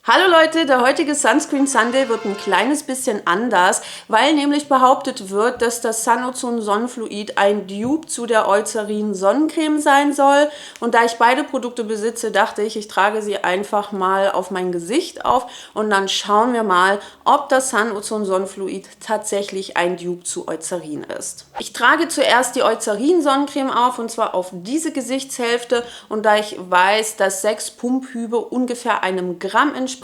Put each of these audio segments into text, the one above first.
Hallo Leute, der heutige Sunscreen Sunday wird ein kleines bisschen anders, weil nämlich behauptet wird, dass das Sunozone Sonnenfluid ein Dupe zu der Eucerin Sonnencreme sein soll. Und da ich beide Produkte besitze, dachte ich, ich trage sie einfach mal auf mein Gesicht auf und dann schauen wir mal, ob das Sunozone Sonnenfluid tatsächlich ein Dupe zu Eucerin ist. Ich trage zuerst die Eucerin Sonnencreme auf und zwar auf diese Gesichtshälfte, und da ich weiß, dass 6 Pumphübe ungefähr einem Gramm entsprechen,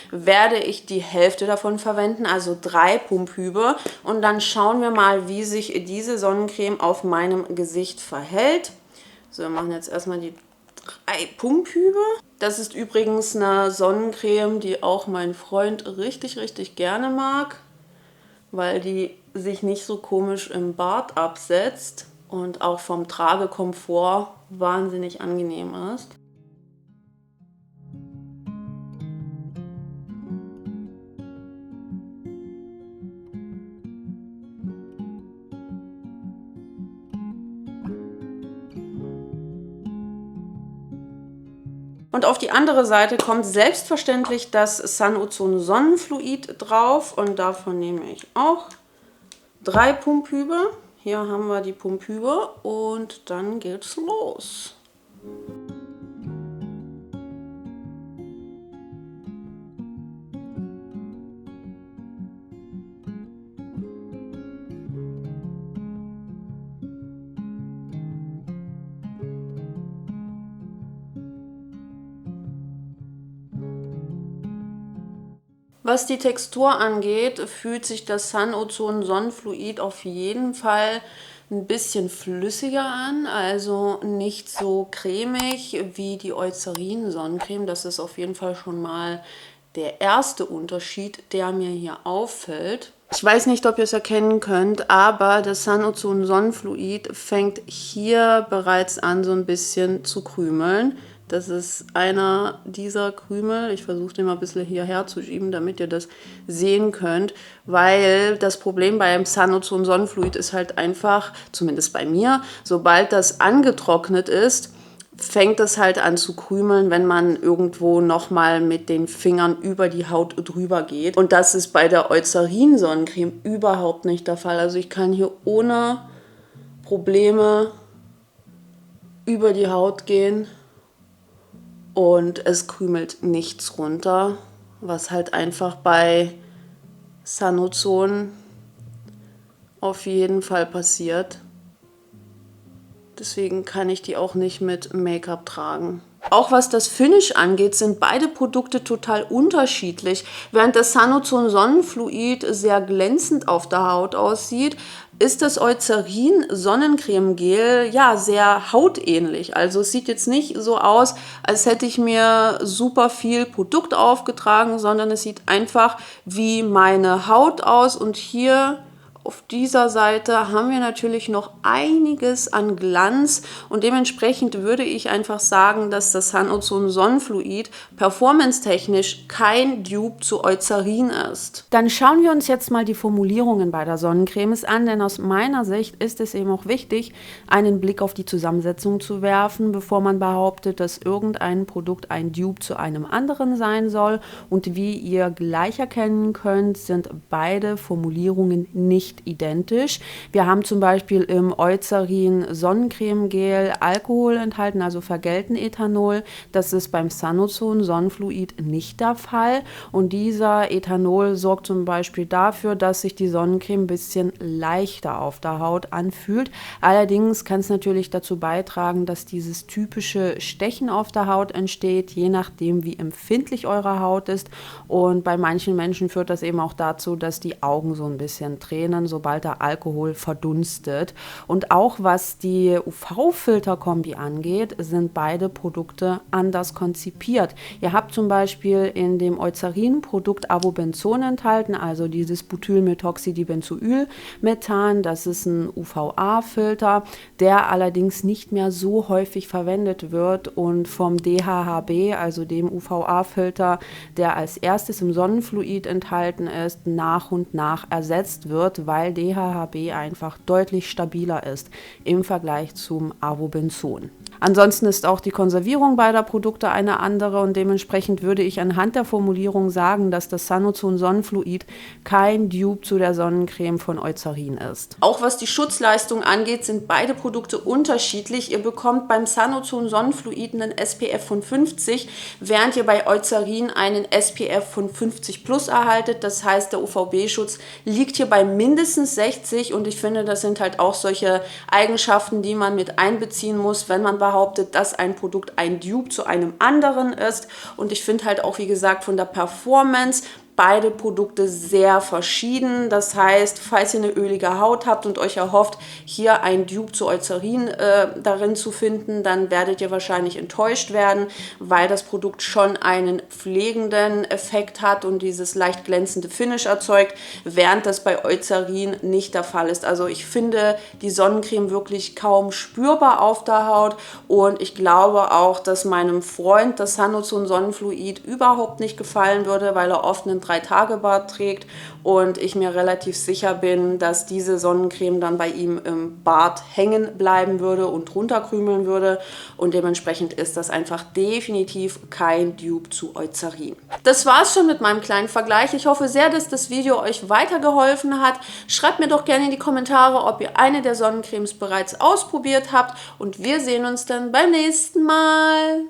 werde ich die Hälfte davon verwenden, also 3 Pumphübe. Und dann schauen wir mal, wie sich diese Sonnencreme auf meinem Gesicht verhält. So, wir machen jetzt erstmal die 3 Pumphübe. Das ist übrigens eine Sonnencreme, die auch mein Freund richtig, richtig gerne mag, weil die sich nicht so komisch im Bart absetzt und auch vom Tragekomfort wahnsinnig angenehm ist. Und auf die andere Seite kommt selbstverständlich das Sunozone Sonnenfluid drauf und davon nehme ich auch 3 Pumphübe. Hier haben wir die Pumphübe und dann geht's los. Was die Textur angeht, fühlt sich das Sunozone Sonnenfluid auf jeden Fall ein bisschen flüssiger an, also nicht so cremig wie die Eucerin Sonnencreme. Das ist auf jeden Fall schon mal der erste Unterschied, der mir hier auffällt. Ich weiß nicht, ob ihr es erkennen könnt, aber das Sunozone Sonnenfluid fängt hier bereits an, so ein bisschen zu krümeln. Das ist einer dieser Krümel. Ich versuche den mal ein bisschen hierher zu schieben, damit ihr das sehen könnt. Weil das Problem beim Sunozone Sonnenfluid ist halt einfach, zumindest bei mir, sobald das angetrocknet ist, fängt es halt an zu krümeln, wenn man irgendwo nochmal mit den Fingern über die Haut drüber geht. Und das ist bei der Eucerin Sonnencreme überhaupt nicht der Fall. Also ich kann hier ohne Probleme über die Haut gehen und es krümelt nichts runter, was halt einfach bei Sunozone auf jeden Fall passiert. Deswegen kann ich die auch nicht mit Make-up tragen. Auch was das Finish angeht, sind beide Produkte total unterschiedlich. Während das Sunozone Sonnenfluid sehr glänzend auf der Haut aussieht, ist das Eucerin Sonnencreme Gel ja sehr hautähnlich. Also es sieht jetzt nicht so aus, als hätte ich mir super viel Produkt aufgetragen, sondern es sieht einfach wie meine Haut aus. Und hier auf dieser Seite haben wir natürlich noch einiges an Glanz und dementsprechend würde ich einfach sagen, dass das Sunozone Sonnenfluid performance-technisch kein Dupe zu Eucerin ist. Dann schauen wir uns jetzt mal die Formulierungen bei der Sonnencremes an, denn aus meiner Sicht ist es eben auch wichtig, einen Blick auf die Zusammensetzung zu werfen, bevor man behauptet, dass irgendein Produkt ein Dupe zu einem anderen sein soll. Und wie ihr gleich erkennen könnt, sind beide Formulierungen nicht identisch. Wir haben zum Beispiel im Eucerin Sonnencreme Gel Alkohol enthalten, also vergällten Ethanol. Das ist beim Sunozone Sonnenfluid nicht der Fall. Und dieser Ethanol sorgt zum Beispiel dafür, dass sich die Sonnencreme ein bisschen leichter auf der Haut anfühlt. Allerdings kann es natürlich dazu beitragen, dass dieses typische Stechen auf der Haut entsteht, je nachdem, wie empfindlich eure Haut ist. Und bei manchen Menschen führt das eben auch dazu, dass die Augen so ein bisschen tränen, sobald der Alkohol verdunstet. Und auch was die UV-Filterkombi angeht, sind beide Produkte anders konzipiert. Ihr habt zum Beispiel in dem Eucerin-Produkt Avobenzon enthalten, also dieses Butylmethoxydibenzoylmethan. Das ist ein UVA-Filter, der allerdings nicht mehr so häufig verwendet wird und vom DHHB, also dem UVA-Filter, der als erstes im Sonnenfluid enthalten ist, nach und nach ersetzt wird, weil DHHB einfach deutlich stabiler ist im Vergleich zum Avobenzon. Ansonsten ist auch die Konservierung beider Produkte eine andere und dementsprechend würde ich anhand der Formulierung sagen, dass das Sanozon Sonnenfluid kein Dupe zu der Sonnencreme von Eucerin ist. Auch was die Schutzleistung angeht, sind beide Produkte unterschiedlich. Ihr bekommt beim Sanozon Sonnenfluid einen SPF von 50, während ihr bei Eucerin einen SPF von 50 plus erhaltet. Das heißt, der UVB-Schutz liegt hier bei mindestens 60 und ich finde, das sind halt auch solche Eigenschaften, die man mit einbeziehen muss, wenn man behauptet, dass ein Produkt ein Dupe zu einem anderen ist. Und ich finde halt auch, wie gesagt, von der Performance beide Produkte sehr verschieden. Das heißt, falls ihr eine ölige Haut habt und euch erhofft, hier ein Dupe zu Eucerin darin zu finden, dann werdet ihr wahrscheinlich enttäuscht werden, weil das Produkt schon einen pflegenden Effekt hat und dieses leicht glänzende Finish erzeugt, während das bei Eucerin nicht der Fall ist. Also ich finde die Sonnencreme wirklich kaum spürbar auf der Haut und ich glaube auch, dass meinem Freund das Sanozon Sonnenfluid überhaupt nicht gefallen würde, weil er oft einen 3-Tage-Bart trägt und ich mir relativ sicher bin, dass diese Sonnencreme dann bei ihm im Bart hängen bleiben würde und runterkrümeln würde und dementsprechend ist das einfach definitiv kein Dupe zu Eucerin. Das war es schon mit meinem kleinen Vergleich. Ich hoffe sehr, dass das Video euch weitergeholfen hat. Schreibt mir doch gerne in die Kommentare, ob ihr eine der Sonnencremes bereits ausprobiert habt und wir sehen uns dann beim nächsten Mal.